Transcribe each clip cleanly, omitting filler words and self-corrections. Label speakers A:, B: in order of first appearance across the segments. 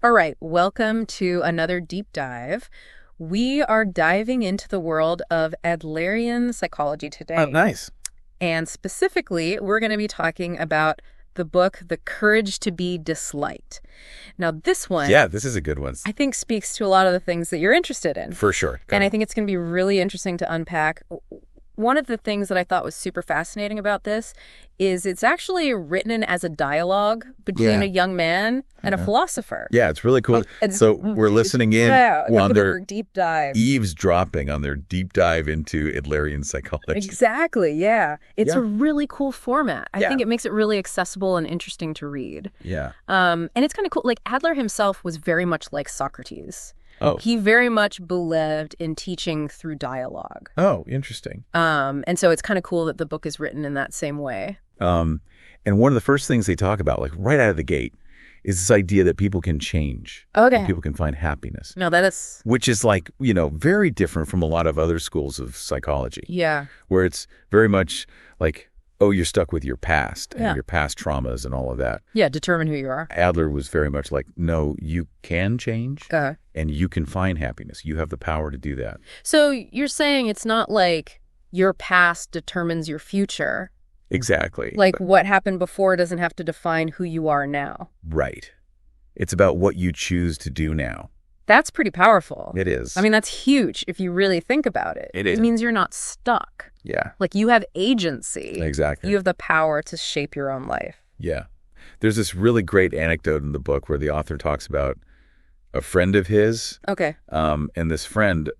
A: All right, welcome to another deep dive. We are diving into the world of Adlerian psychology
B: Oh,
A: today.
B: nice.
A: And specifically, we're going to be talking about the book, The Courage to be Disliked. Now, this one,
B: Yeah, this is a good one.
A: I think, speaks to a lot of the things that you're interested in.
B: For sure.
A: And I think it's going to be really interesting to unpack. One of the things that I thought was super fascinating about this is it's actually written as a dialogue between a young man and a philosopher.
B: Yeah, it's really cool. So we're listening in on their
A: deep dive.
B: eavesdropping on their deep dive into Adlerian psychology.
A: Exactly, yeah. It's
B: Yeah.
A: a really cool format. I
B: Yeah.
A: think it makes it really accessible and interesting to read.
B: Yeah.
A: And it's kind of cool. Like, Adler himself was very much like Socrates.
B: Oh.
A: He very much believed in teaching through dialogue.
B: Oh, interesting.
A: And so it's kind of cool that the book is written in that same way.
B: And one of the first things they talk about, like right out of the gate, is this idea that people can change.
A: Okay.
B: And people can find happiness.
A: No, that is...
B: Which is like, very different from a lot of other schools of psychology.
A: Yeah.
B: Where it's very much like, oh, you're stuck with your past and
A: Yeah.
B: your past traumas and all of that.
A: Yeah, determine who you are.
B: Adler was very much like, no, you can change and you can find happiness. You have the power to do that.
A: So you're saying it's not like your past determines your future.
B: Exactly.
A: Like what happened before doesn't have to define who you are now.
B: Right. It's about what you choose to do now.
A: That's pretty powerful.
B: It is.
A: I mean, that's huge if you really think about it.
B: It is.
A: It means you're not stuck.
B: Yeah.
A: Like you have agency.
B: Exactly.
A: You have the power to shape your own life.
B: Yeah. There's this really great anecdote in the book where the author talks about a friend of his.
A: Okay.
B: And this friend,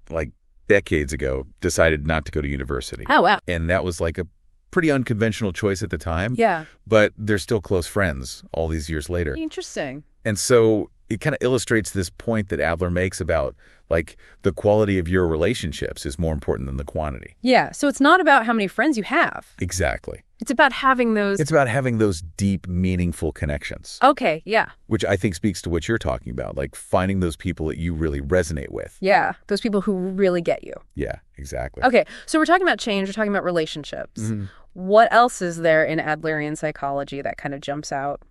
B: like decades ago, decided not to go to university.
A: Oh, wow.
B: And that was like a pretty unconventional choice at the time.
A: Yeah.
B: But they're still close friends all these years later.
A: Interesting.
B: And so it kind of illustrates this point that Adler makes about like the quality of your relationships is more important than the quantity.
A: Yeah. So it's not about how many friends you have.
B: Exactly.
A: It's about having those.
B: It's about having those deep, meaningful connections.
A: Okay. Yeah.
B: Which I think speaks to what you're talking about, like finding those people that you really resonate with.
A: Yeah. Those people who really get you.
B: Yeah, exactly.
A: Okay. So we're talking about change. We're talking about relationships.
B: Mm-hmm.
A: What else is there in Adlerian psychology that kind of jumps out?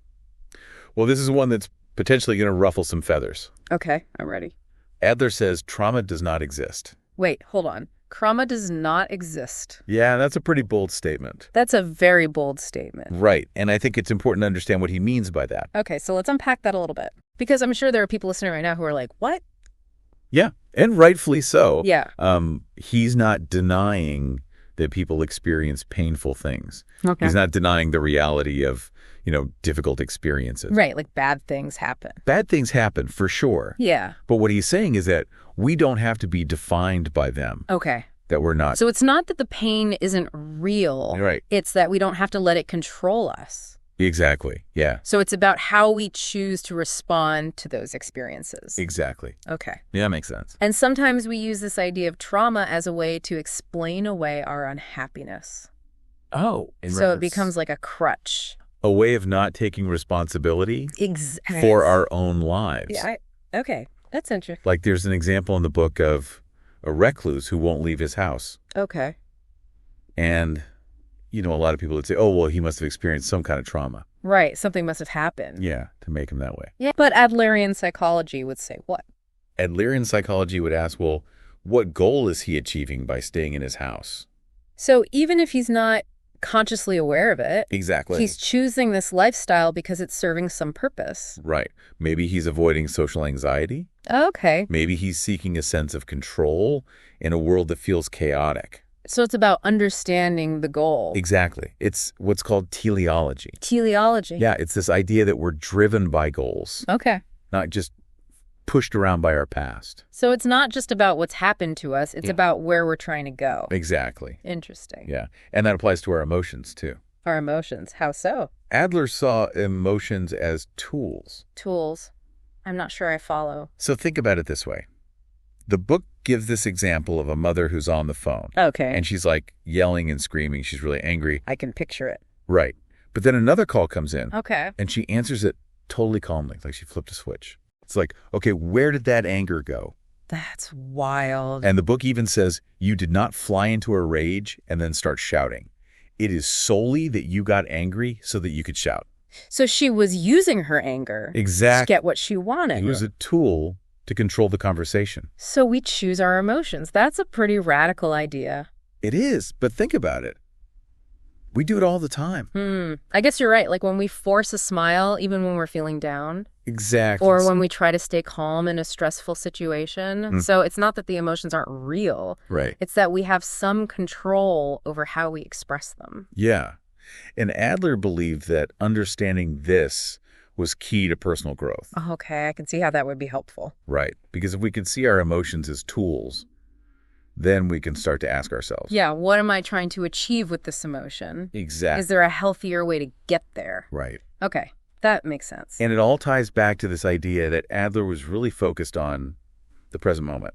B: Well, this is one that's potentially going to ruffle some feathers.
A: Okay. I'm ready.
B: Adler says trauma does not exist.
A: Wait, hold on. Trauma does not exist.
B: Yeah, that's a pretty bold statement.
A: That's a very bold statement.
B: Right. And I think it's important to understand what he means by that.
A: Okay, so let's unpack that a little bit. Because I'm sure there are people listening right now who are like, what?
B: Yeah, and rightfully so.
A: Yeah.
B: He's not denying that people experience painful things.
A: Okay.
B: He's not denying the reality of, difficult experiences.
A: Right, like bad things happen.
B: Bad things happen, for sure.
A: Yeah.
B: But what he's saying is that we don't have to be defined by them.
A: Okay.
B: That we're not.
A: So it's not that the pain isn't real.
B: Right.
A: It's that we don't have to let it control us.
B: Exactly. Yeah.
A: So it's about how we choose to respond to those experiences.
B: Exactly.
A: Okay.
B: Yeah, that makes sense.
A: And sometimes we use this idea of trauma as a way to explain away our unhappiness.
B: Oh.
A: So it becomes like a crutch.
B: A way of not taking responsibility
A: Exactly.
B: for our own lives.
A: Yeah. Okay. That's interesting.
B: Like there's an example in the book of a recluse who won't leave his house.
A: Okay.
B: And, a lot of people would say, oh, well, he must have experienced some kind of trauma.
A: Right. Something must have happened.
B: Yeah, to make him that way.
A: Yeah. But Adlerian psychology would say what?
B: Adlerian psychology would ask, well, what goal is he achieving by staying in his house?
A: So even if he's not consciously aware of it,
B: Exactly.
A: he's choosing this lifestyle because it's serving some purpose.
B: Right. Maybe he's avoiding social anxiety.
A: Okay.
B: Maybe he's seeking a sense of control in a world that feels chaotic.
A: So it's about understanding the goal.
B: Exactly. It's what's called teleology.
A: Teleology.
B: Yeah, it's this idea that we're driven by goals,
A: Okay.
B: not just pushed around by our past.
A: So it's not just about what's happened to us. It's
B: Yeah.
A: about where we're trying to go.
B: Exactly.
A: Interesting.
B: Yeah. And that applies to our emotions, too.
A: Our emotions. How so?
B: Adler saw emotions as tools.
A: Tools. I'm not sure I follow.
B: So think about it this way. The book gives this example of a mother who's on the phone.
A: Okay.
B: And she's like yelling and screaming. She's really angry.
A: I can picture it.
B: Right. But then another call comes in.
A: Okay.
B: And she answers it totally calmly, like she flipped a switch. It's like, okay, where did that anger go?
A: That's wild.
B: And the book even says you did not fly into a rage and then start shouting. It is solely that you got angry so that you could shout.
A: So she was using her anger to get what she wanted.
B: It was a tool to control the conversation.
A: So we choose our emotions. That's a pretty radical idea.
B: It is, but think about it. We do it all the time.
A: I guess you're right. Like when we force a smile, even when we're feeling down.
B: Exactly.
A: Or when we try to stay calm in a stressful situation. So it's not that the emotions aren't real.
B: Right.
A: It's that we have some control over how we express them.
B: Yeah. And Adler believed that understanding this was key to personal growth.
A: Okay, I can see how that would be helpful.
B: Right. Because if we can see our emotions as tools, then we can start to ask ourselves.
A: Yeah, what am I trying to achieve with this emotion?
B: Exactly.
A: Is there a healthier way to get there?
B: Right.
A: Okay, that makes sense.
B: And it all ties back to this idea that Adler was really focused on the present moment.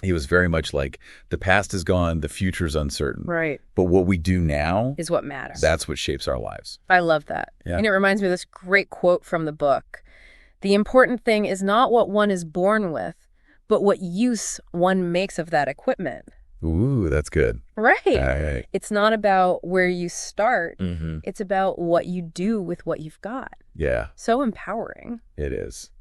B: He was very much like, the past is gone, the future's uncertain.
A: Right.
B: But what we do now
A: is what matters.
B: That's what shapes our lives.
A: I love that.
B: Yeah.
A: And it reminds me of this great quote from the book. The important thing is not what one is born with, but what use one makes of that equipment.
B: Ooh, that's good.
A: Right. It's not about where you start.
B: Mm-hmm.
A: It's about what you do with what you've got.
B: Yeah.
A: So empowering.
B: It is.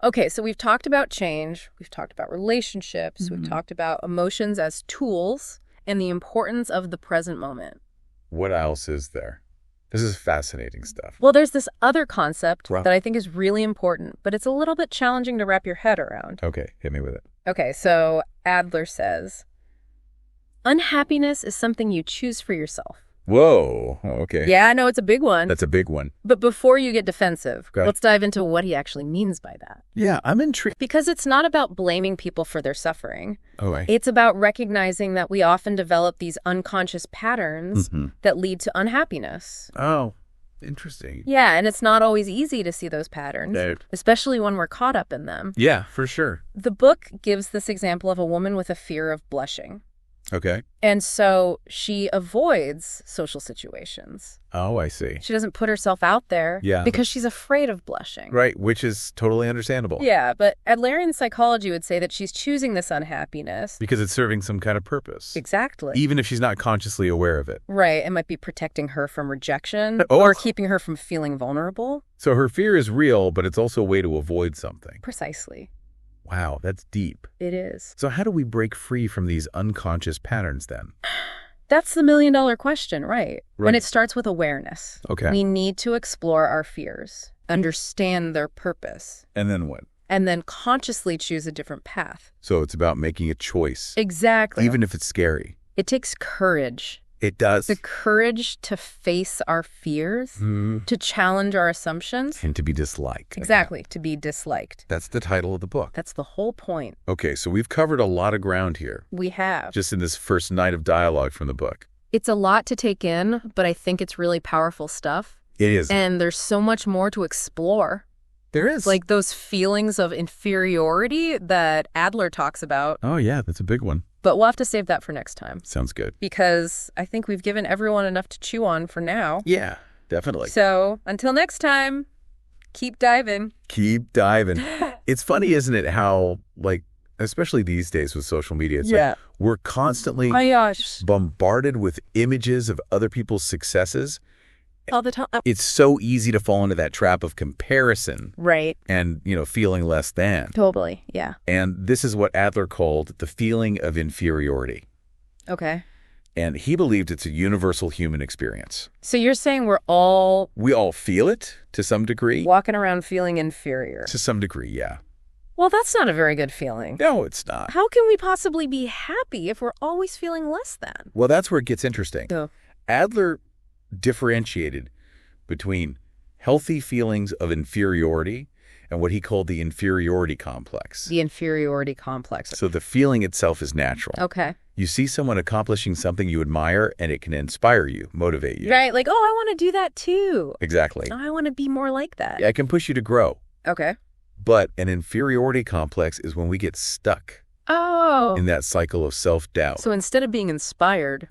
A: Okay, so we've talked about change. We've talked about relationships. We've talked about emotions as tools and the importance of the present moment.
B: What else is there? This is fascinating stuff.
A: Well, there's this other concept that I think is really important, but it's a little bit challenging to wrap your head around.
B: Okay, hit me with it.
A: Okay, so Adler says, unhappiness is something you choose for yourself.
B: Whoa, okay.
A: Yeah, I know it's a big one.
B: That's a big one.
A: But before you get defensive, let's dive into what he actually means by that.
B: Yeah, I'm intrigued.
A: Because it's not about blaming people for their suffering.
B: Okay.
A: It's about recognizing that we often develop these unconscious patterns that lead to unhappiness.
B: Oh, interesting.
A: Yeah, and it's not always easy to see those patterns, especially when we're caught up in them.
B: Yeah, for sure.
A: The book gives this example of a woman with a fear of blushing.
B: Okay.
A: And so she avoids social situations.
B: Oh, I see.
A: She doesn't put herself out there because she's afraid of blushing.
B: Right, which is totally understandable.
A: Yeah, but Adlerian psychology would say that she's choosing this unhappiness.
B: Because it's serving some kind of purpose.
A: Exactly.
B: Even if she's not consciously aware of it.
A: Right, it might be protecting her from rejection or keeping her from feeling vulnerable.
B: So her fear is real, but it's also a way to avoid something.
A: Precisely.
B: Wow, that's deep.
A: It is.
B: So how do we break free from these unconscious patterns then?
A: That's the million-dollar question, right? And it starts with awareness.
B: Okay.
A: We need to explore our fears, understand their purpose.
B: And then what?
A: And then consciously choose a different path.
B: So it's about making a choice.
A: Exactly.
B: Even if it's scary.
A: It takes courage.
B: It does.
A: The courage to face our fears, to challenge our assumptions.
B: And to be disliked.
A: Exactly, to be disliked.
B: That's the title of the book.
A: That's the whole point.
B: Okay, so we've covered a lot of ground here.
A: We have.
B: Just in this first night of dialogue from the book.
A: It's a lot to take in, but I think it's really powerful stuff.
B: It is.
A: And there's so much more to explore.
B: There is.
A: Like those feelings of inferiority that Adler talks about.
B: Oh, yeah, that's a big one.
A: But we'll have to save that for next time.
B: Sounds good.
A: Because I think we've given everyone enough to chew on for now.
B: Yeah, definitely.
A: So until next time, keep diving.
B: Keep diving. It's funny, isn't it, how, like, especially these days with social media, it's like we're constantly bombarded with images of other people's successes.
A: All the time.
B: It's so easy to fall into that trap of comparison.
A: Right.
B: And, feeling less than.
A: Totally, yeah.
B: And this is what Adler called the feeling of inferiority.
A: Okay.
B: And he believed it's a universal human experience.
A: So you're saying we all
B: feel it to some degree?
A: Walking around feeling inferior.
B: To some degree, yeah.
A: Well, that's not a very good feeling.
B: No, it's not.
A: How can we possibly be happy if we're always feeling less than?
B: Well, that's where it gets interesting.
A: Oh.
B: Adler differentiated between healthy feelings of inferiority and what he called the inferiority complex.
A: The inferiority complex.
B: So the feeling itself is natural.
A: Okay.
B: You see someone accomplishing something you admire, and it can inspire you, motivate you.
A: Right, like, oh, I want to do that too.
B: Exactly.
A: Oh, I want to be more like that.
B: It can push you to grow.
A: Okay.
B: But an inferiority complex is when we get stuck in that cycle of self-doubt.
A: So instead of being inspired,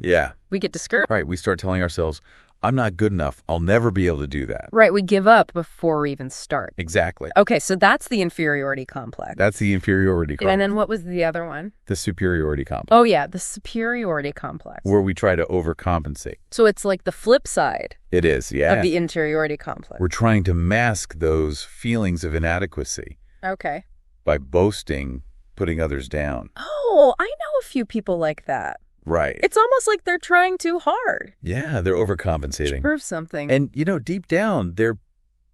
A: we get discouraged.
B: Right, we start telling ourselves, I'm not good enough. I'll never be able to do that.
A: Right. We give up before we even start.
B: Exactly.
A: Okay, so that's the inferiority complex.
B: That's the inferiority complex.
A: And then what was the other one?
B: The superiority complex.
A: Oh, yeah, the superiority complex.
B: Where we try to overcompensate.
A: So it's like the flip side.
B: It is, yeah.
A: Of the inferiority complex.
B: We're trying to mask those feelings of inadequacy.
A: Okay.
B: By boasting, putting others down.
A: Oh, I know a few people like that.
B: Right.
A: It's almost like they're trying too hard.
B: Yeah, they're overcompensating.
A: To prove something.
B: And, deep down, they're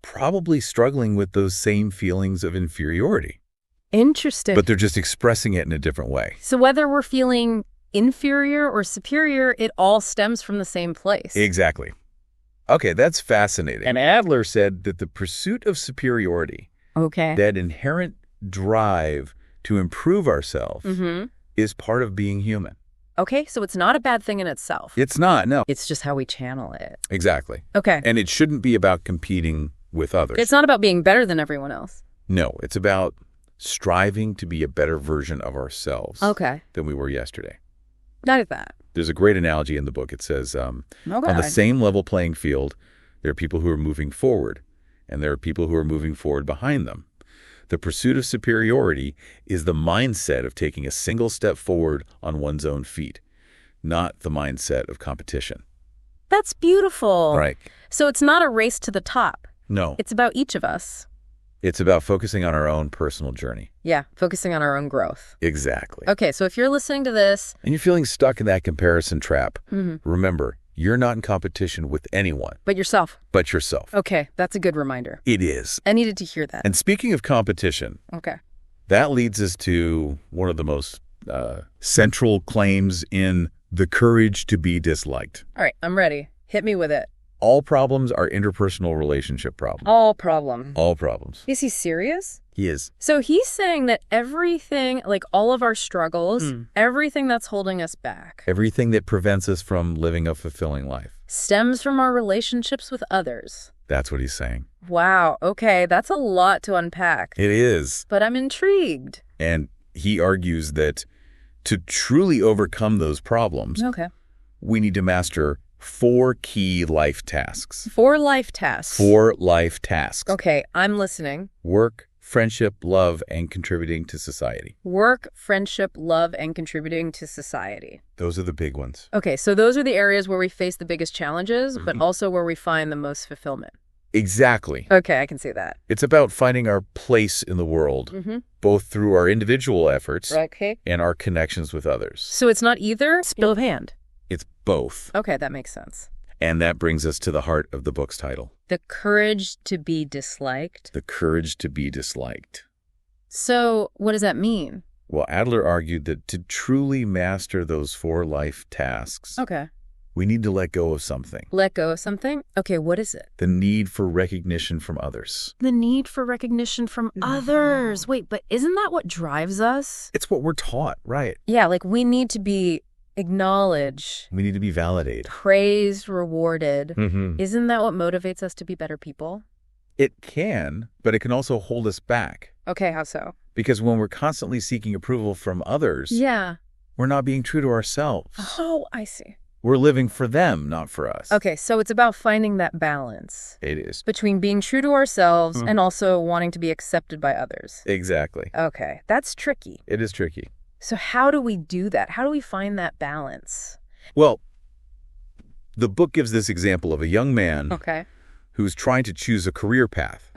B: probably struggling with those same feelings of inferiority.
A: Interesting.
B: But they're just expressing it in a different way.
A: So whether we're feeling inferior or superior, it all stems from the same place.
B: Exactly. Okay, that's fascinating. And Adler said that the pursuit of superiority, that inherent drive to improve ourselves, is part of being human.
A: Okay, so it's not a bad thing in itself.
B: It's not, no.
A: It's just how we channel it.
B: Exactly.
A: Okay.
B: And it shouldn't be about competing with others.
A: It's not about being better than everyone else.
B: No, it's about striving to be a better version of ourselves than we were yesterday.
A: Not at that.
B: There's a great analogy in the book. It says, on the same level playing field, there are people who are moving forward, and there are people who are moving forward behind them. The pursuit of superiority is the mindset of taking a single step forward on one's own feet, not the mindset of competition.
A: That's beautiful.
B: Right.
A: So it's not a race to the top.
B: No.
A: It's about each of us.
B: It's about focusing on our own personal journey.
A: Yeah, focusing on our own growth.
B: Exactly.
A: Okay, so if you're listening to this...
B: and you're feeling stuck in that comparison trap, remember, you're not in competition with anyone.
A: But yourself.
B: But yourself.
A: Okay, that's a good reminder.
B: It is.
A: I needed to hear that.
B: And speaking of competition, that leads us to one of the most central claims in The Courage to be Disliked.
A: All right, I'm ready. Hit me with it.
B: All problems are interpersonal relationship problems.
A: All problem.
B: All problems.
A: Is he serious?
B: He is.
A: So he's saying that everything, like all of our struggles, everything that's holding us back,
B: everything that prevents us from living a fulfilling life,
A: stems from our relationships with others.
B: That's what he's saying.
A: Wow. Okay. That's a lot to unpack.
B: It is.
A: But I'm intrigued.
B: And he argues that to truly overcome those problems, we need to master 4 key life tasks.
A: 4 life tasks.
B: 4 life tasks.
A: Okay, I'm listening.
B: Work, friendship, love, and contributing to society.
A: Work, friendship, love, and contributing to society.
B: Those are the big ones.
A: Okay, so those are the areas where we face the biggest challenges, but also where we find the most fulfillment.
B: Exactly.
A: Okay, I can see that.
B: It's about finding our place in the world, both through our individual efforts and our connections with others.
A: So it's not either spill of hand.
B: It's both.
A: Okay, that makes sense.
B: And that brings us to the heart of the book's title.
A: The Courage to be Disliked.
B: The Courage to be Disliked.
A: So what does that mean?
B: Well, Adler argued that to truly master those 4 life tasks, we need to let go of something.
A: Let go of something? Okay, what is it?
B: The need for recognition from others.
A: The need for recognition from others. Wait, but isn't that what drives us?
B: It's what we're taught, right?
A: Yeah, like we need to be acknowledged.
B: We need to be validated.
A: Praised, rewarded. Isn't that what motivates us to be better people?
B: It can, but it can also hold us back.
A: Okay, how so?
B: Because when we're constantly seeking approval from others, we're not being true to ourselves.
A: Oh, I see.
B: We're living for them, not for us.
A: Okay, so it's about finding that balance.
B: It is.
A: Between being true to ourselves and also wanting to be accepted by others.
B: Exactly.
A: Okay, that's tricky.
B: It is tricky.
A: So how do we do that? How do we find that balance?
B: Well, the book gives this example of a young man who's trying to choose a career path.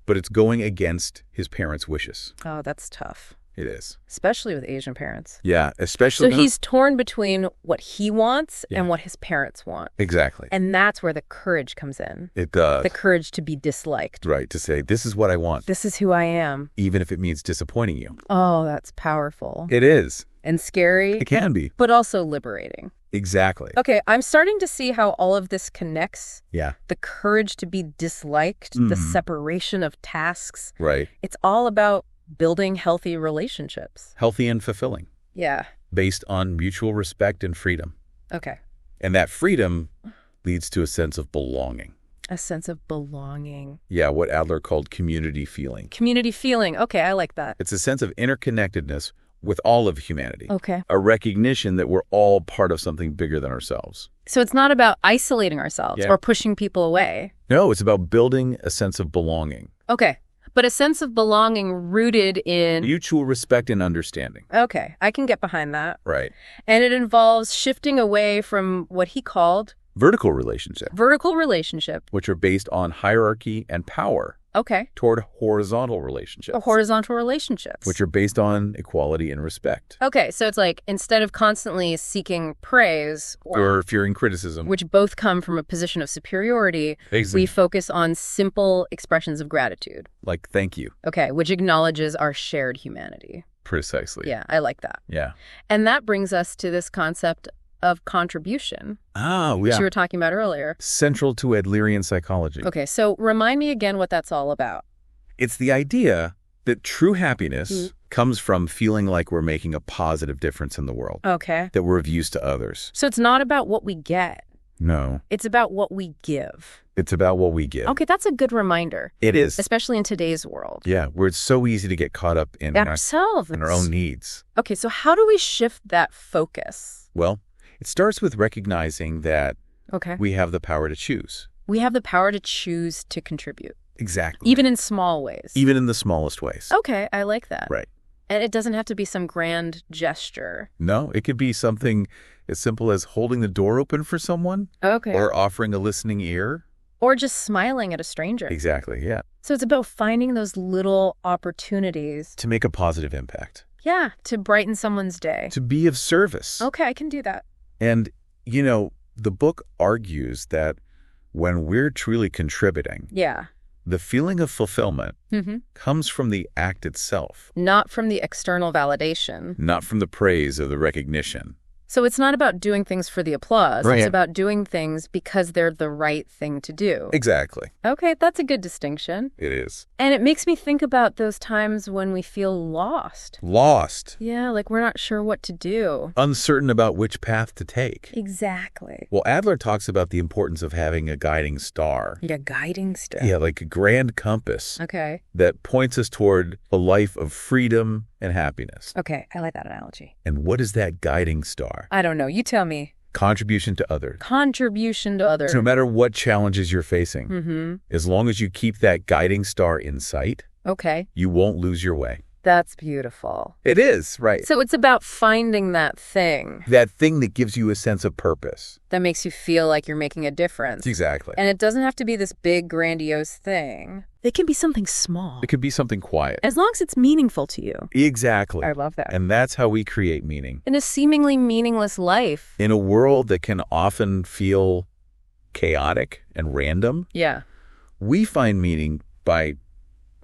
B: But it's going against his parents' wishes.
A: Oh, that's tough.
B: It is.
A: Especially with Asian parents.
B: Yeah, especially.
A: So he's torn between what he wants and what his parents want.
B: Exactly.
A: And that's where the courage comes in.
B: It does.
A: The courage to be disliked.
B: Right, to say, this is what I want.
A: This is who I am.
B: Even if it means disappointing you.
A: Oh, that's powerful.
B: It is.
A: And scary.
B: It can be.
A: But also liberating.
B: Exactly.
A: Okay, I'm starting to see how all of this connects.
B: Yeah.
A: The courage to be disliked, the separation of tasks.
B: Right.
A: It's all about building healthy relationships.
B: Healthy and fulfilling.
A: Yeah.
B: Based on mutual respect and freedom.
A: Okay.
B: And that freedom leads to a sense of belonging.
A: A sense of belonging.
B: Yeah, what Adler called community feeling.
A: Community feeling. Okay, I like that.
B: It's a sense of interconnectedness with all of humanity.
A: Okay.
B: A recognition that we're all part of something bigger than ourselves.
A: So it's not about isolating ourselves or pushing people away.
B: No, it's about building a sense of belonging.
A: Okay. But a sense of belonging rooted in
B: mutual respect and understanding.
A: Okay. I can get behind that.
B: Right.
A: And it involves shifting away from what he called
B: vertical relationship.
A: Vertical relationship.
B: Which are based on hierarchy and power.
A: Okay.
B: Toward horizontal relationships.
A: Horizontal relationships.
B: Which are based on equality and respect.
A: Okay, so it's like instead of constantly seeking praise
B: or fearing criticism,
A: which both come from a position of superiority, we focus on simple expressions of gratitude.
B: Like thank you.
A: Okay, which acknowledges our shared humanity.
B: Precisely.
A: Yeah, I like that.
B: Yeah.
A: And that brings us to this concept of contribution.
B: Oh, yeah.
A: Which you were talking about earlier.
B: Central to Adlerian psychology.
A: Okay, so remind me again what that's all about.
B: It's the idea that true happiness comes from feeling like we're making a positive difference in the world.
A: Okay.
B: That we're of use to others.
A: So it's not about what we get.
B: No.
A: It's about what we give.
B: It's about what we give.
A: Okay, that's a good reminder.
B: It is.
A: Especially in today's world.
B: Yeah, where it's so easy to get caught up in
A: ourselves
B: and our own needs.
A: Okay, so how do we shift that focus?
B: Well, it starts with recognizing that we have the power to choose.
A: We have the power to choose to contribute.
B: Exactly.
A: Even in small ways.
B: Even in the smallest ways.
A: Okay, I like that.
B: Right.
A: And it doesn't have to be some grand gesture.
B: No, it could be something as simple as holding the door open for someone.
A: Okay.
B: Or offering a listening ear.
A: Or just smiling at a stranger.
B: Exactly, yeah.
A: So it's about finding those little opportunities.
B: To make a positive impact.
A: Yeah, to brighten someone's day.
B: To be of service.
A: Okay, I can do that.
B: And, you know, the book argues that when we're truly contributing, the feeling of fulfillment comes from the act itself.
A: Not from the external validation.
B: Not from the praise or the recognition.
A: So it's not about doing things for the applause. Right. It's about doing things because they're the right thing to do.
B: Exactly.
A: Okay, that's a good distinction.
B: It is.
A: And it makes me think about those times when we feel lost.
B: Lost.
A: Yeah, like we're not sure what to do.
B: Uncertain about which path to take.
A: Exactly.
B: Well, Adler talks about the importance of having a guiding star.
A: Yeah, guiding star.
B: Yeah, like a grand compass.
A: Okay.
B: That points us toward a life of freedom and happiness.
A: Okay, I like that analogy.
B: And what is that guiding star?
A: I don't know. You tell me.
B: Contribution to others.
A: Contribution to others.
B: So no matter what challenges you're facing, as long as you keep that guiding star in sight, you won't lose your way.
A: That's beautiful.
B: It is, right.
A: So it's about finding that thing.
B: That thing that gives you a sense of purpose.
A: That makes you feel like you're making a difference.
B: Exactly.
A: And it doesn't have to be this big, grandiose thing. It can be something small.
B: It could be something quiet.
A: As long as it's meaningful to you.
B: Exactly.
A: I love that.
B: And that's how we create meaning.
A: In a seemingly meaningless life.
B: In a world that can often feel chaotic and random.
A: Yeah.
B: We find meaning by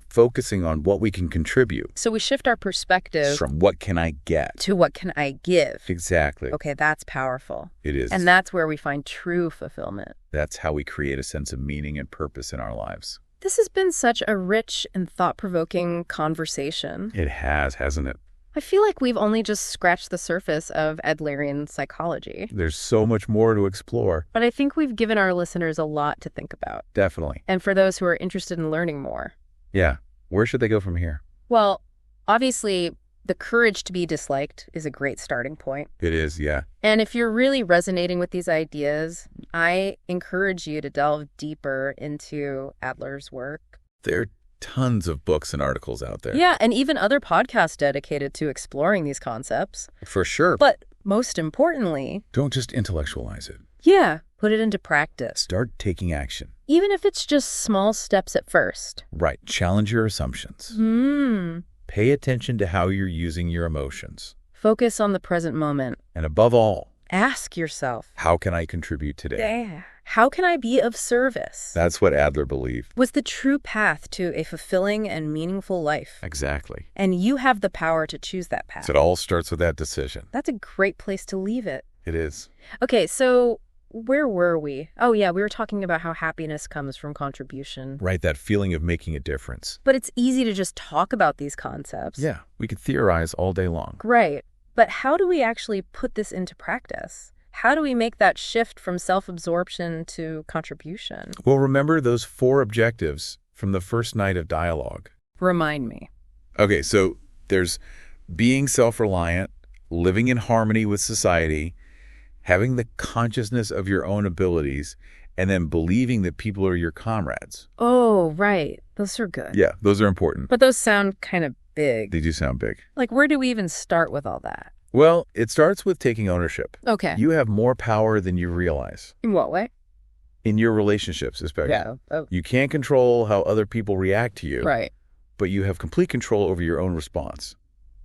B: focusing on what we can contribute.
A: So we shift our perspective
B: from what can I get
A: to what can I give.
B: Exactly.
A: Okay, that's powerful.
B: It is.
A: And that's where we find true fulfillment.
B: That's how we create a sense of meaning and purpose in our lives.
A: This has been such a rich and thought-provoking conversation.
B: It has, hasn't it?
A: I feel like we've only just scratched the surface of Adlerian psychology.
B: There's so much more to explore.
A: But I think we've given our listeners a lot to think about.
B: Definitely.
A: And for those who are interested in learning more.
B: Yeah. Where should they go from here?
A: Well, obviously, the courage to be disliked is a great starting point.
B: It is, yeah.
A: And if you're really resonating with these ideas, I encourage you to delve deeper into Adler's work.
B: There are tons of books and articles out there.
A: Yeah, and even other podcasts dedicated to exploring these concepts.
B: For sure.
A: But most importantly,
B: don't just intellectualize it.
A: Yeah, put it into practice.
B: Start taking action.
A: Even if it's just small steps at first.
B: Right. Challenge your assumptions. Pay attention to how you're using your emotions.
A: Focus on the present moment.
B: And above all,
A: ask yourself,
B: how can I contribute today?
A: How can I be of service?
B: That's what Adler believed.
A: Was the true path to a fulfilling and meaningful life.
B: Exactly.
A: And you have the power to choose that path.
B: So it all starts with that decision.
A: That's a great place to leave it.
B: It is.
A: Okay, so where were we? Oh, yeah, we were talking about how happiness comes from contribution.
B: Right, that feeling of making a difference.
A: But it's easy to just talk about these concepts.
B: Yeah, we could theorize all day long.
A: Right. But how do we actually put this into practice? How do we make that shift from self-absorption to contribution?
B: Well, remember those 4 objectives from the first night of dialogue.
A: Remind me.
B: Okay, so there's being self-reliant, living in harmony with society, having the consciousness of your own abilities, and then believing that people are your comrades.
A: Oh, right. Those are good.
B: Yeah, those are important.
A: But those sound kind of big.
B: They do sound big.
A: Like, where do we even start with all that?
B: Well, it starts with taking ownership.
A: Okay.
B: You have more power than you realize.
A: In what way?
B: In your relationships, especially.
A: Yeah. Oh.
B: You can't control how other people react to you.
A: Right.
B: But you have complete control over your own response.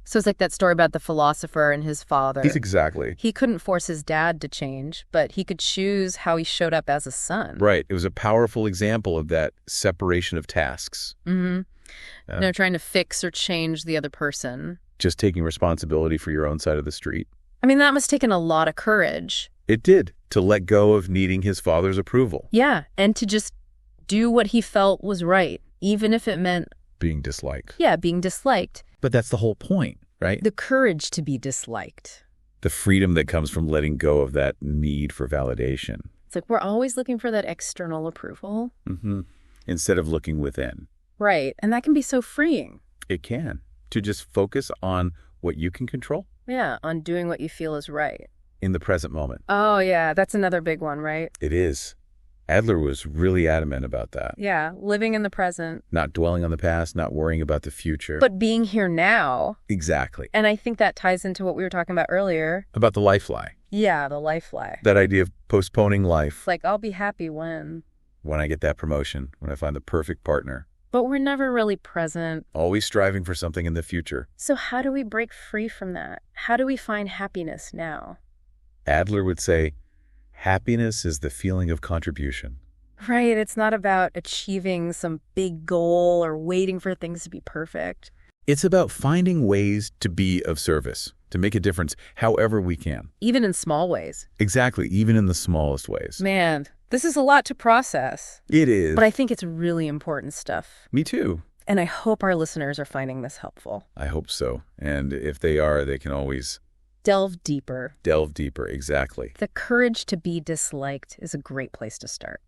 A: So it's like that story about the philosopher and his father.
B: Exactly.
A: He couldn't force his dad to change, but he could choose how he showed up as a son.
B: Right. It was a powerful example of that separation of tasks.
A: Mm-hmm. Trying to fix or change the other person.
B: Just taking responsibility for your own side of the street.
A: I mean, that must have taken a lot of courage.
B: It did, to let go of needing his father's approval.
A: Yeah, and to just do what he felt was right, even if it meant...
B: being disliked.
A: Yeah, being disliked.
B: But that's the whole point, right?
A: The courage to be disliked.
B: The freedom that comes from letting go of that need for validation.
A: It's like we're always looking for that external approval.
B: Mm-hmm. Instead of looking within.
A: Right, and that can be so freeing.
B: It can. To just focus on what you can control.
A: Yeah, on doing what you feel is right.
B: In the present moment.
A: Oh, yeah, that's another big one, right?
B: It is. Adler was really adamant about that.
A: Yeah, living in the present.
B: Not dwelling on the past, not worrying about the future.
A: But being here now.
B: Exactly.
A: And I think that ties into what we were talking about earlier.
B: About the life lie.
A: Yeah, the life lie.
B: That idea of postponing life.
A: It's like, I'll be happy when
B: I get that promotion, when I find the perfect partner.
A: But we're never really present.
B: Always striving for something in the future.
A: So how do we break free from that? How do we find happiness now?
B: Adler would say, happiness is the feeling of contribution.
A: Right. It's not about achieving some big goal or waiting for things to be perfect.
B: It's about finding ways to be of service, to make a difference however we can.
A: Even in small ways.
B: Exactly. Even in the smallest ways.
A: Man, this is a lot to process.
B: It is.
A: But I think it's really important stuff.
B: Me too.
A: And I hope our listeners are finding this helpful.
B: I hope so. And if they are, they can always...
A: delve deeper.
B: Delve deeper, exactly.
A: The courage to be disliked is a great place to start.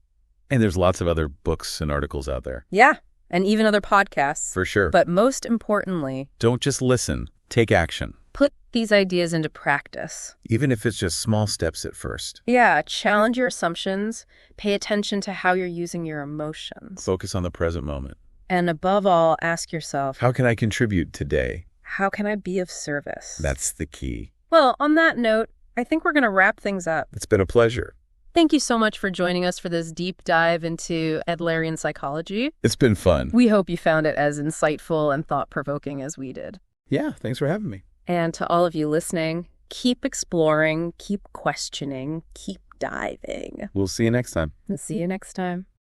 B: And there's lots of other books and articles out there.
A: Yeah, and even other podcasts.
B: For sure.
A: But most importantly...
B: don't just listen. Take action.
A: Put these ideas into practice.
B: Even if it's just small steps at first.
A: Yeah, challenge your assumptions. Pay attention to how you're using your emotions.
B: Focus on the present moment.
A: And above all, ask yourself...
B: how can I contribute today?
A: How can I be of service?
B: That's the key.
A: Well, on that note, I think we're going to wrap things up.
B: It's been a pleasure.
A: Thank you so much for joining us for this deep dive into Adlerian psychology.
B: It's been fun.
A: We hope you found it as insightful and thought-provoking as we did.
B: Yeah, thanks for having me.
A: And to all of you listening, keep exploring, keep questioning, keep diving.
B: We'll see you next time.
A: And see you next time.